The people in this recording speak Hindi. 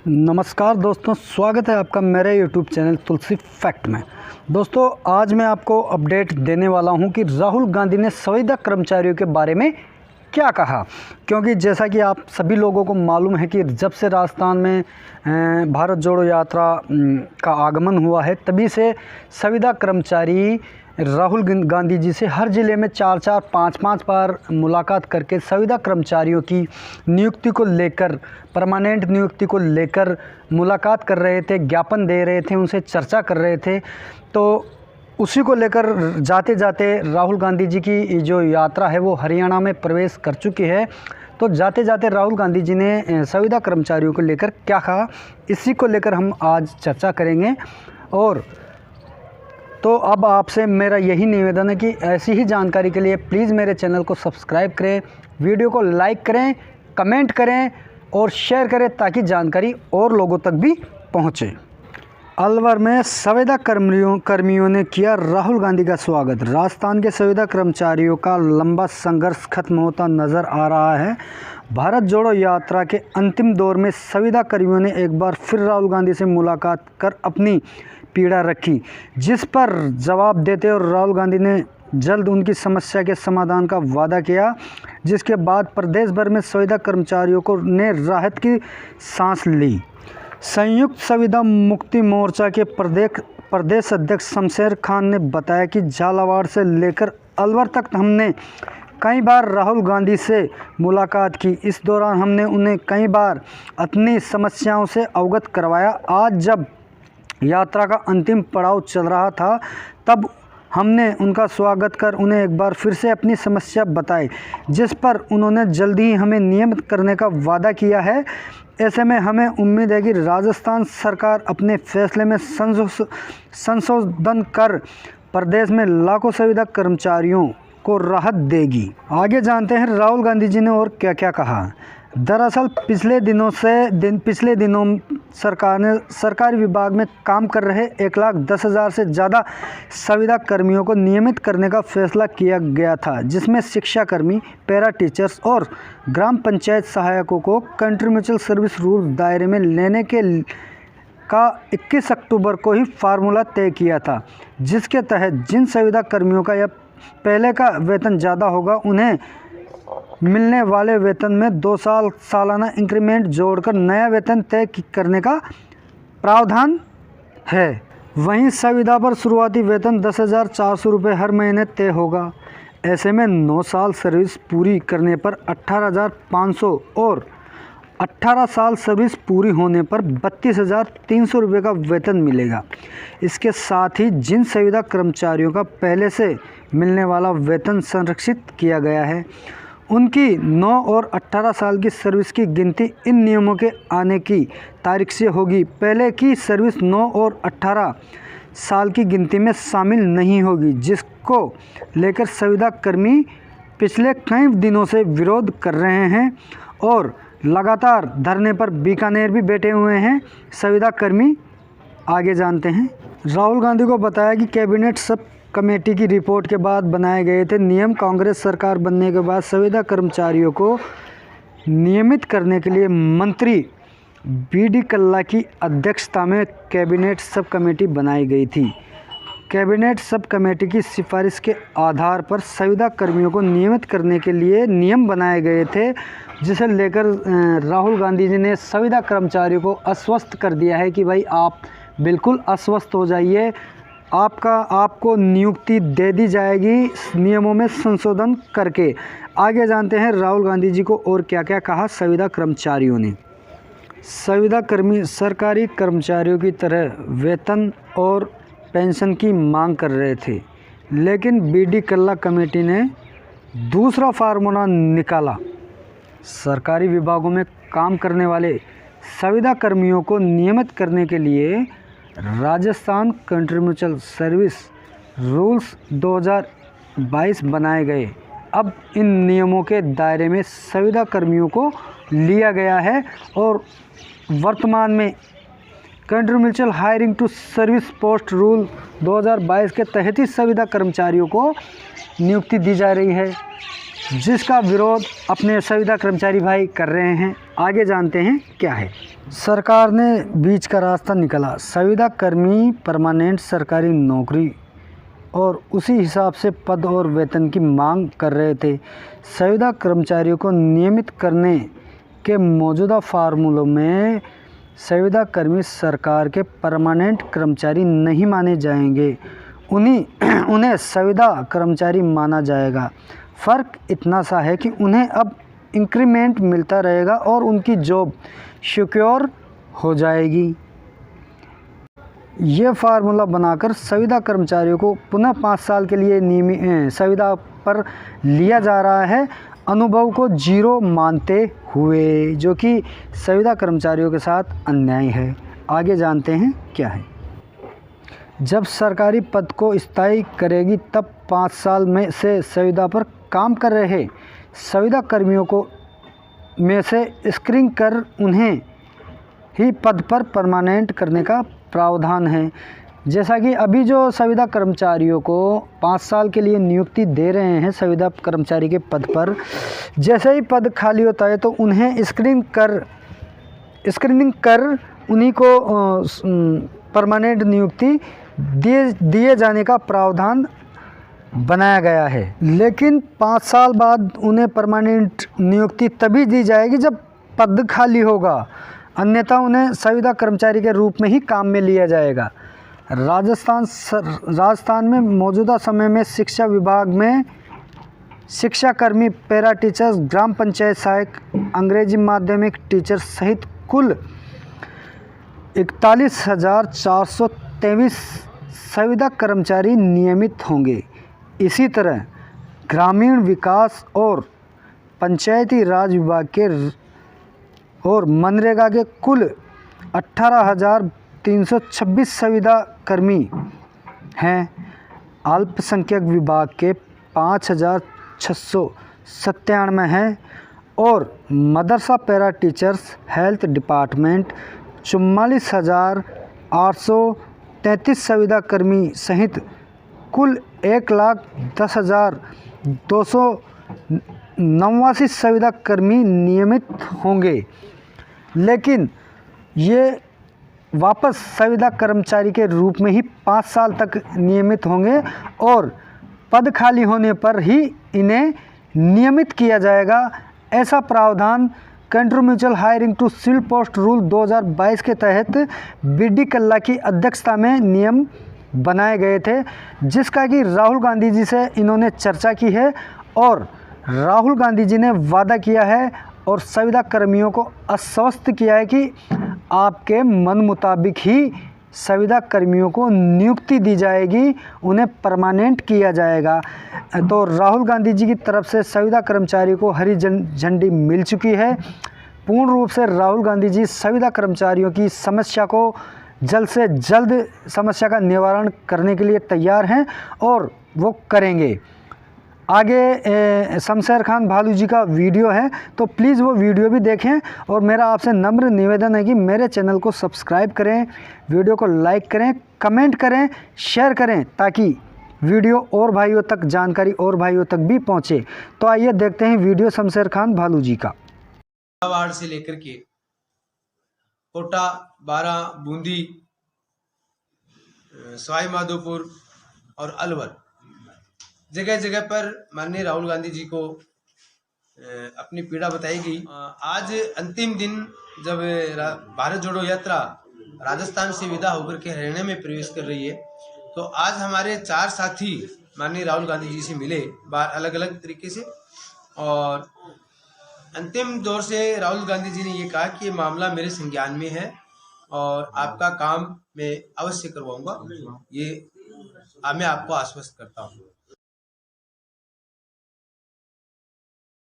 नमस्कार दोस्तों, स्वागत है आपका मेरे यूट्यूब चैनल तुलसी फैक्ट में। दोस्तों, आज मैं आपको अपडेट देने वाला हूं कि राहुल गांधी ने संविदा कर्मचारियों के बारे में क्या कहा। क्योंकि जैसा कि आप सभी लोगों को मालूम है कि जब से राजस्थान में भारत जोड़ो यात्रा का आगमन हुआ है, तभी से संविदा कर्मचारी राहुल गांधी जी से हर ज़िले में 4-4, 5-5 बार मुलाकात करके संविदा कर्मचारियों की नियुक्ति को लेकर, परमानेंट नियुक्ति को लेकर मुलाकात कर रहे थे, ज्ञापन दे रहे थे, उनसे चर्चा कर रहे थे। तो उसी को लेकर जाते जाते राहुल गांधी जी की जो यात्रा है वो हरियाणा में प्रवेश कर चुकी है। तो जाते जाते राहुल गांधी जी ने संविदा कर्मचारियों को लेकर क्या कहा, इसी को लेकर हम आज चर्चा करेंगे। और तो अब आपसे मेरा यही निवेदन है कि ऐसी ही जानकारी के लिए प्लीज़ मेरे चैनल को सब्सक्राइब करें, वीडियो को लाइक करें, कमेंट करें और शेयर करें ताकि जानकारी और लोगों तक भी पहुंचे। अलवर में संविदा कर्मियों ने किया राहुल गांधी का स्वागत। राजस्थान के संविदा कर्मचारियों का लंबा संघर्ष खत्म होता नजर आ रहा है। भारत जोड़ो यात्रा के अंतिम दौर में संविदा कर्मियों ने एक बार फिर राहुल गांधी से मुलाकात कर अपनी पीड़ा रखी, जिस पर जवाब देते और राहुल गांधी ने जल्द उनकी समस्या के समाधान का वादा किया, जिसके बाद प्रदेश भर में संविदा कर्मचारियों को ने राहत की सांस ली। संयुक्त संविदा मुक्ति मोर्चा के प्रदेश अध्यक्ष शमशेर खान ने बताया कि झालावाड़ से लेकर अलवर तक हमने कई बार राहुल गांधी से मुलाकात की। इस दौरान हमने उन्हें कई बार अपनी समस्याओं से अवगत करवाया। आज जब यात्रा का अंतिम पड़ाव चल रहा था, तब हमने उनका स्वागत कर उन्हें एक बार फिर से अपनी समस्या बताई, जिस पर उन्होंने जल्दी ही हमें नियमित करने का वादा किया है। ऐसे में हमें उम्मीद है कि राजस्थान सरकार अपने फैसले में संशोधन कर प्रदेश में लाखों संविदा कर्मचारियों को राहत देगी। आगे जानते हैं राहुल गांधी जी ने और क्या क्या कहा। दरअसल पिछले दिनों सरकार ने सरकारी विभाग में काम कर रहे 1,10,000 से ज़्यादा संविदा कर्मियों को नियमित करने का फैसला किया गया था, जिसमें शिक्षाकर्मी, पैरा टीचर्स और ग्राम पंचायत सहायकों को कंट्री म्यूचुअल सर्विस रूल दायरे में लेने का 21 अक्टूबर को ही फार्मूला तय किया था, जिसके तहत जिन संविदा कर्मियों का या पहले का वेतन ज़्यादा होगा, उन्हें मिलने वाले वेतन में 2 सालाना इंक्रीमेंट जोड़कर नया वेतन तय करने का प्रावधान है। वहीं संविदा पर शुरुआती वेतन 10,400 रुपये हर महीने तय होगा। ऐसे में 9 साल सर्विस पूरी करने पर 18,500 और 18 साल सर्विस पूरी होने पर 32,300 रुपये का वेतन मिलेगा। इसके साथ ही जिन संविदा कर्मचारियों का पहले से मिलने वाला वेतन संरक्षित किया गया है, उनकी 9 और 18 साल की सर्विस की गिनती इन नियमों के आने की तारीख से होगी। पहले की सर्विस 9 और 18 साल की गिनती में शामिल नहीं होगी, जिसको लेकर संविदा कर्मी पिछले कई दिनों से विरोध कर रहे हैं और लगातार धरने पर बीकानेर भी बैठे हुए हैं संविदा कर्मी। आगे जानते हैं। राहुल गांधी को बताया कि कैबिनेट सब कमेटी की रिपोर्ट के बाद बनाए गए थे नियम। कांग्रेस सरकार बनने के बाद संविदा कर्मचारियों को नियमित करने के लिए मंत्री बी.डी. कल्ला की अध्यक्षता में कैबिनेट सब कमेटी बनाई गई थी। कैबिनेट सब कमेटी की सिफारिश के आधार पर संविदा कर्मियों को नियमित करने के लिए नियम बनाए गए थे, जिसे लेकर राहुल गांधी जी ने संविदा कर्मचारियों को आश्वस्त कर दिया है कि भाई आप बिल्कुल आश्वस्त हो जाइए, आपको नियुक्ति दे दी जाएगी नियमों में संशोधन करके। आगे जानते हैं राहुल गांधी जी को और क्या क्या कहा संविदा कर्मचारियों ने। संविदा कर्मी सरकारी कर्मचारियों की तरह वेतन और पेंशन की मांग कर रहे थे, लेकिन बी.डी. कल्ला कमेटी ने दूसरा फार्मूला निकाला। सरकारी विभागों में काम करने वाले संविदा कर्मियों को नियमित करने के लिए Rajasthan country mutual service rules 2022 बनाए गए। अब इन नियमों के दायरे में संविदा कर्मियों को लिया गया है और वर्तमान में country mutual hiring to service post rule 2022 के तहत ही संविदा कर्मचारियों को नियुक्ति दी जा रही है, जिसका विरोध अपने संविदा कर्मचारी भाई कर रहे हैं। आगे जानते हैं क्या है। सरकार ने बीच का रास्ता निकाला। संविदा कर्मी परमानेंट सरकारी नौकरी और उसी हिसाब से पद और वेतन की मांग कर रहे थे। संविदा कर्मचारियों को नियमित करने के मौजूदा फार्मूलों में संविदा कर्मी सरकार के परमानेंट कर्मचारी नहीं माने जाएंगे, उन्हें संविदा कर्मचारी माना जाएगा। फ़र्क इतना सा है कि उन्हें अब इंक्रीमेंट मिलता रहेगा और उनकी जॉब सिक्योर हो जाएगी। ये फार्मूला बनाकर संविदा कर्मचारियों को पुनः 5 साल के लिए नियमित संविदा पर लिया जा रहा है, अनुभव को जीरो मानते हुए, जो कि संविदा कर्मचारियों के साथ अन्याय है। आगे जानते हैं क्या है। जब सरकारी पद को स्थायी करेगी तब 5 साल में से संविदा पर काम कर रहे संविदा कर्मियों को में से स्क्रीनिंग कर उन्हें ही पद पर परमानेंट करने का प्रावधान है। जैसा कि अभी जो संविदा कर्मचारियों को 5 साल के लिए नियुक्ति दे रहे हैं संविदा कर्मचारी के पद पर, जैसे ही पद खाली होता है तो उन्हें स्क्रीनिंग कर उन्हीं को परमानेंट नियुक्ति दिए जाने का प्रावधान बनाया गया है। लेकिन 5 साल बाद उन्हें परमानेंट नियुक्ति तभी दी जाएगी जब पद खाली होगा, अन्यथा उन्हें संविदा कर्मचारी के रूप में ही काम में लिया जाएगा। राजस्थान में मौजूदा समय में शिक्षा विभाग में शिक्षा कर्मी, पैरा टीचर्स, ग्राम पंचायत सहायक, अंग्रेजी माध्यमिक टीचर सहित कुल 41,423 संविदा कर्मचारी नियमित होंगे। इसी तरह ग्रामीण विकास और पंचायती राज विभाग के और मनरेगा के कुल 18,326 संविदा कर्मी हैं। अल्पसंख्यक विभाग के 5,697 हैं और मदरसा पैरा टीचर्स हेल्थ डिपार्टमेंट 44,833 संविदा कर्मी सहित कुल 1,10,289 संविदा कर्मी नियमित होंगे। लेकिन ये वापस संविदा कर्मचारी के रूप में ही 5 साल तक नियमित होंगे और पद खाली होने पर ही इन्हें नियमित किया जाएगा। ऐसा प्रावधान country mutual hiring to civil post rule 2022 के तहत बीडी कल्ला की अध्यक्षता में नियम बनाए गए थे, जिसका कि राहुल गांधी जी से इन्होंने चर्चा की है और राहुल गांधी जी ने वादा किया है और संविदा कर्मियों को आश्वस्त किया है कि आपके मन मुताबिक ही संविदा कर्मियों को नियुक्ति दी जाएगी, उन्हें परमानेंट किया जाएगा। तो राहुल गांधी जी की तरफ से संविदा कर्मचारी को हरी झंडी मिल चुकी है। पूर्ण रूप से राहुल गांधी जी संविदा कर्मचारियों की समस्या को जल्द से जल्द समस्या का निवारण करने के लिए तैयार हैं और वो करेंगे। आगे शमशेर खान भालू जी का वीडियो है, तो प्लीज़ वो वीडियो भी देखें और मेरा आपसे नम्र निवेदन है कि मेरे चैनल को सब्सक्राइब करें, वीडियो को लाइक करें, कमेंट करें, शेयर करें, ताकि वीडियो और भाइयों तक, जानकारी और भाइयों तक भी पहुंचे। तो आइए देखते हैं वीडियो शमशेर खान भालू जी का। वार्ड से लेकर के कोटा, बारा, बूंदी, सवाई माधोपुर और अलवर, जगह जगह पर माननीय राहुल गांधी जी को अपनी पीड़ा बताई गई। आज अंतिम दिन जब भारत जोड़ो यात्रा राजस्थान से विदा होकर के हरियाणा में प्रवेश कर रही है, तो आज हमारे 4 साथी माननीय राहुल गांधी जी से मिले अलग अलग तरीके से, और अंतिम दौर से राहुल गांधी जी ने ये कहा कि ये मामला मेरे संज्ञान में है और आपका काम मैं अवश्य करवाऊंगा, ये मैं आपको आश्वस्त करता हूँ।